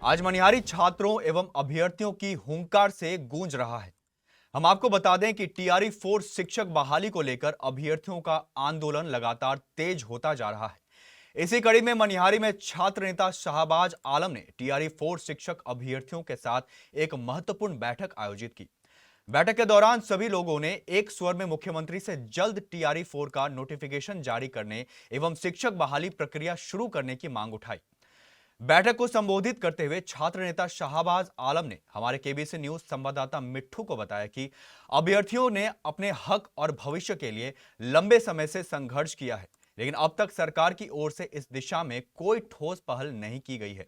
आज मनिहारी छात्रों एवं अभ्यर्थियों की हुंकार से गूंज रहा है। हम आपको बता दें कि टीआरई 4 शिक्षक बहाली को लेकर अभ्यर्थियों का आंदोलन लगातार तेज होता जा रहा है। इसी कड़ी में मनिहारी में छात्र नेता शाहबाज आलम ने टीआरई 4 शिक्षक अभ्यर्थियों के साथ एक महत्वपूर्ण बैठक आयोजित की। बैठक के दौरान सभी लोगों ने एक स्वर में मुख्यमंत्री से जल्द टीआरई 4 का नोटिफिकेशन जारी करने एवं शिक्षक बहाली प्रक्रिया शुरू करने की मांग उठाई। बैठक को संबोधित करते हुए छात्र नेता शाहबाज आलम ने हमारे केबीसी न्यूज संवाददाता मिट्ठू को बताया कि अभ्यर्थियों ने अपने हक और भविष्य के लिए लंबे समय से संघर्ष किया है, लेकिन अब तक सरकार की ओर से इस दिशा में कोई ठोस पहल नहीं की गई है।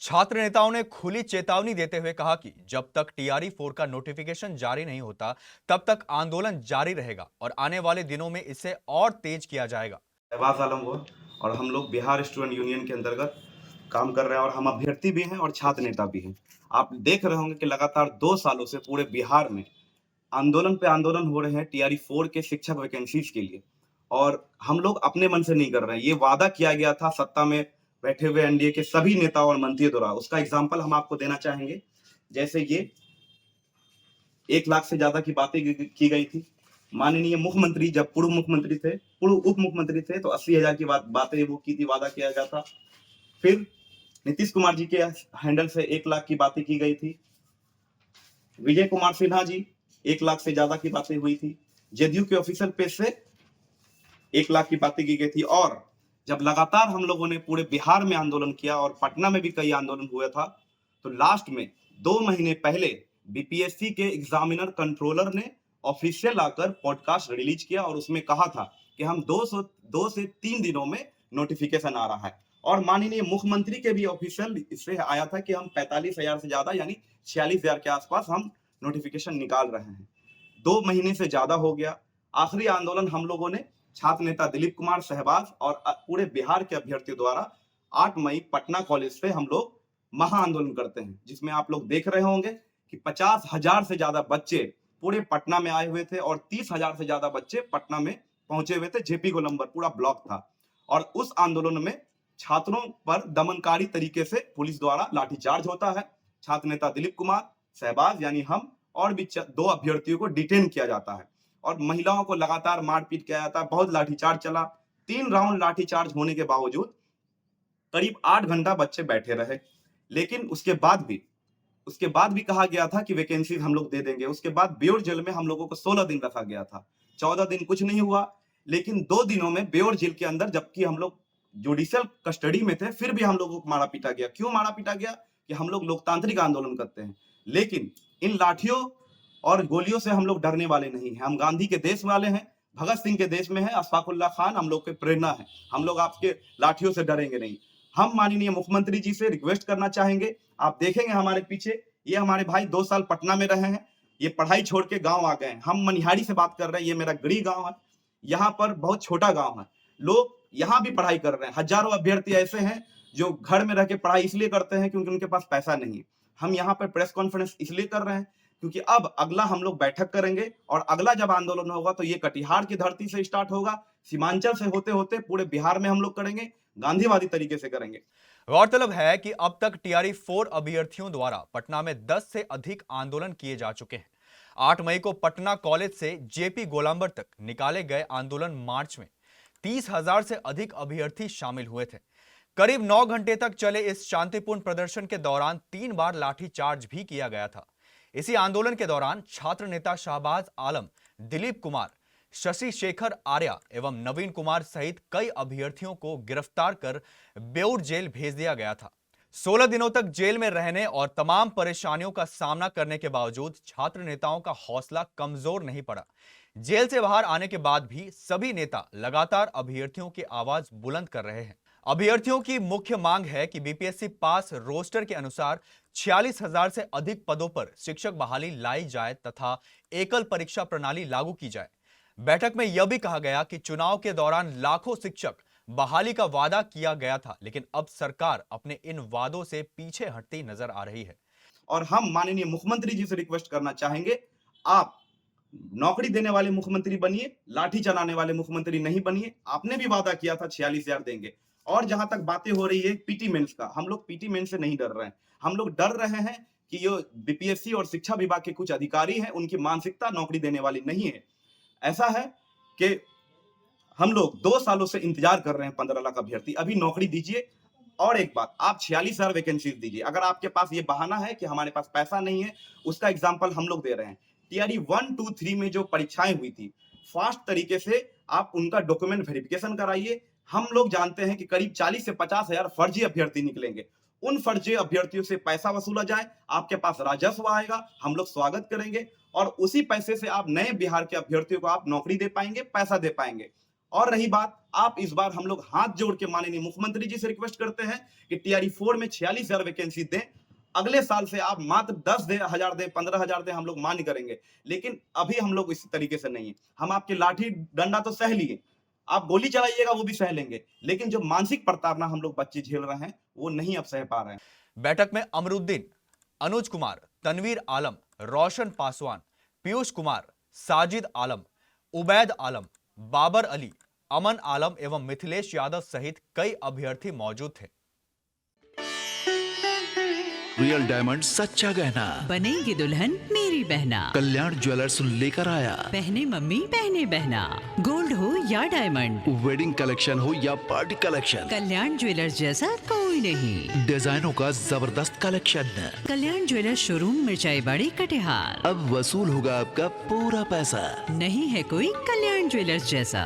छात्र नेताओं ने खुली चेतावनी देते हुए कहा कि जब तक टीआरई 4 का नोटिफिकेशन जारी नहीं होता, तब तक आंदोलन जारी रहेगा और आने वाले दिनों में इसे और तेज किया जाएगा। शहबाज आलम हुआ और हम लोग बिहार स्टूडेंट यूनियन के अंतर्गत काम कर रहे हैं और हम अभ्यर्थी भी हैं और छात्र नेता भी हैं। आप देख रहे होंगे कि लगातार 2 सालों से पूरे बिहार में आंदोलन पे आंदोलन हो रहे हैं टीआरई 4 के शिक्षक वैकेंसीज के लिए और हम लोग अपने मन से नहीं कर रहे हैं। ये वादा किया गया था सत्ता में बैठे हुए एनडीए के सभी नेताओं और मंत्रियों द्वारा। उसका एग्जाम्पल हम आपको देना चाहेंगे। जैसे ये 1 लाख से ज्यादा की बातें की गई थी। माननीय मुख्यमंत्री जब पूर्व मुख्यमंत्री थे, पूर्व उप मुख्यमंत्री थे, तो 80,000 की बातें वो की थी, वादा किया गया था। फिर नीतीश कुमार जी के हैंडल से 1 लाख की बातें की गई थी। विजय कुमार सिन्हा जी 1 लाख से ज्यादा की बातें हुई थी। जदयू के ऑफिशियल पेज से 1 लाख की बातें की गई थी और जब लगातार हम लोगों ने पूरे बिहार में आंदोलन किया और पटना में भी कई आंदोलन हुआ था, तो लास्ट में 2 महीने पहले बीपीएससी के एग्जामिनर कंट्रोलर ने ऑफिशियल आकर पॉडकास्ट रिलीज किया और उसमें कहा था कि हम 2 से 3 दिनों में नोटिफिकेशन आ रहा है और माननीय मुख्यमंत्री के भी ऑफिशियल इससे आया था कि हम 45,000 से ज्यादा यानी 46,000 के आसपास हम नोटिफिकेशन निकाल रहे हैं। 2 महीने से ज्यादा हो गया। आखिरी आंदोलन हम लोगों ने छात्र नेता दिलीप कुमार सहबाज और पूरे बिहार के अभ्यर्थियों द्वारा 8 मई पटना कॉलेज से हम लोग महा आंदोलन करते हैं, जिसमें आप लोग देख रहे होंगे कि 50,000 से ज्यादा बच्चे पूरे पटना में आए हुए थे और 30,000 से ज्यादा बच्चे पटना में पहुंचे हुए थे। जेपी गोलंबर पूरा ब्लॉक था और उस आंदोलन में छात्रों पर दमनकारी तरीके से पुलिस द्वारा लाठीचार्ज होता है। छात्र नेता दिलीप कुमार सहबाज यानी हम और भी 2 अभ्यर्थियों को डिटेन किया जाता है और महिलाओं को लगातार मारपीट किया जाता है। बहुत लाठीचार्ज चला। 3 राउंड लाठीचार्ज होने के बावजूद करीब 8 घंटा बच्चे बैठे रहे, लेकिन उसके बाद भी कहा गया था कि वैकेंसी हम लोग दे देंगे। उसके बाद बेउर जेल में हम लोगों को 16 दिन रखा गया था। 14 दिन कुछ नहीं हुआ, लेकिन 2 दिनों में बेउर जेल के अंदर, जबकि हम लोग जुडिशियल कस्टडी में थे, फिर भी हम लोगों को मारा पीटा गया। क्यों मारा पीटा गया? कि हम लोग लोकतांत्रिक आंदोलन करते हैं, लेकिन इन लाठियों और गोलियों से हम लोग डरने वाले नहीं हैं। हम गांधी के देश वाले हैं, भगत सिंह के देश में है, अशफाकुल्ला खान हम लोग के प्रेरणा है। हम लोग आपके लाठियों से डरेंगे नहीं। हम माननीय मुख्यमंत्री जी से रिक्वेस्ट करना चाहेंगे, आप देखेंगे हमारे पीछे ये हमारे भाई 2 साल पटना में रहे हैं, ये पढ़ाई छोड़ के गांव आ गए हैं। हम मनिहारी से बात कर रहे हैं, ये मेरा गढ़ी गांव है। यहाँ पर बहुत छोटा गांव है, लोग यहाँ भी पढ़ाई कर रहे हैं। हजारों अभ्यर्थी ऐसे हैं जो घर में रह के पढ़ाई इसलिए करते हैं क्योंकि उनके पास पैसा नहीं है। हम यहाँ पर प्रेस कॉन्फ्रेंस इसलिए कर रहे हैं क्योंकि अब अगला हम लोग बैठक करेंगे और अगला जब आंदोलन होगा तो ये कटिहार की धरती से स्टार्ट होगा, सीमांचल से होते होते पूरे बिहार में हम लोग करेंगे, गांधीवादी तरीके से करेंगे। गौरतलब है कि अब तक टीआरई 4 अभ्यर्थियों द्वारा पटना में 10 से अधिक आंदोलन किए जा चुके हैं। 8 मई को पटना कॉलेज से जेपी गोलंबर तक निकाले गए आंदोलन मार्च में 30,000 से अधिक अभ्यर्थी शामिल हुए थे। करीब 9 घंटे तक चले इस शांतिपूर्ण प्रदर्शन के दौरान 3 बार लाठीचार्ज भी किया गया था। इसी आंदोलन के दौरान छात्र नेता शाहबाज आलम, दिलीप कुमार, शशि शेखर आर्या एवं नवीन कुमार सहित कई अभ्यर्थियों को गिरफ्तार कर बेउर जेल भेज दिया गया था। 16 दिनों तक जेल में रहने और तमाम परेशानियों का सामना करने के बावजूद छात्र नेताओं का हौसला कमजोर नहीं पड़ा। जेल से बाहर आने के बाद भी सभी नेता लगातार अभ्यर्थियों की आवाज बुलंद कर रहे हैं। अभ्यर्थियों की मुख्य मांग है कि बीपीएससी पास रोस्टर के अनुसार 46,000 से अधिक पदों पर शिक्षक बहाली लाई जाए तथा एकल परीक्षा प्रणाली लागू की जाए। बैठक में यह भी कहा गया कि चुनाव के दौरान लाखों शिक्षक बहाली का वादा किया गया था, लेकिन अब सरकार अपने इन वादों से पीछे हटती नजर आ रही है। और हम माननीय मुख्यमंत्री जी से रिक्वेस्ट करना चाहेंगे, आप नौकरी देने वाले मुख्यमंत्री बनिए, लाठी चलाने वाले मुख्यमंत्री नहीं बनिए। आपने भी वादा किया था 46,000 देंगे और जहां तक बातें हो रही है पीटी मेंस का, हम लोग पीटी मेंस से नहीं डर रहे हैं। हम लोग डर रहे हैं कि ये बीपीएससी और शिक्षा विभाग के कुछ अधिकारी हैं, उनकी मानसिकता नौकरी देने वाली नहीं है। ऐसा है कि हम लोग 2 सालों से इंतजार कर रहे हैं 15 लाख अभ्यर्थी, अभी नौकरी दीजिए। और एक बात, आप 46,000 वैकेंसीज दीजिए। अगर आपके पास ये बहाना है कि हमारे पास पैसा नहीं है, उसका एग्जाम्पल हम लोग दे रहे हैं। टीआरई 1, 2, 3 में जो परीक्षाएं हुई थी, फास्ट तरीके से आप उनका डॉक्यूमेंट वेरिफिकेशन कराइए। हम लोग जानते हैं कि करीब 40 से 50,000 फर्जी अभ्यर्थी निकलेंगे। उन फर्जी अभ्यर्थियों से पैसा वसूला जाए, आपके पास राजस्व आएगा, हम लोग स्वागत करेंगे और उसी पैसे से आप नए बिहार के अभ्यर्थियों को आप नौकरी दे पाएंगे, पैसा दे पाएंगे। और रही बात, आप इस बार हम लोग हाथ जोड़ के माननीय मुख्यमंत्री जी से रिक्वेस्ट करते हैं कि टीआरई 4 में 46,000 वैकेंसी दें। अगले साल से आप मात्र 10,000 दें, 15,000 दें, हम लोग मान्य करेंगे। लेकिन अभी हम लोग इस तरीके से नहीं है। हम आपके लाठी डंडा तो सह लिए, आप गोली चलाइएगा वो भी सह लेंगे, लेकिन जो मानसिक प्रताड़ना हम लोग बच्चे झेल रहे हैं वो नहीं अब सह पा रहे हैं। बैठक में अमरुद्दीन, अनुज कुमार, तनवीर आलम, रोशन पासवान, पीयूष कुमार, साजिद आलम, उबैद आलम, बाबर अली, अमन आलम एवं मिथिलेश यादव सहित कई अभ्यर्थी मौजूद थे। रियल डायमंड सच्चा गहना, बनेगी दुल्हन मेरी बहना। कल्याण ज्वेलर्स लेकर आया। पहने मम्मी पहने बहना, गोल्ड हो या डायमंड, वेडिंग कलेक्शन हो या पार्टी कलेक्शन, कल्याण ज्वेलर्स जैसा कोई नहीं। डिजाइनों का जबरदस्त कलेक्शन। कल्याण ज्वेलर्स शोरूम मिर्चाई बाड़ी कटिहार। अब वसूल होगा आपका पूरा पैसा। नहीं है कोई कल्याण ज्वेलर्स जैसा।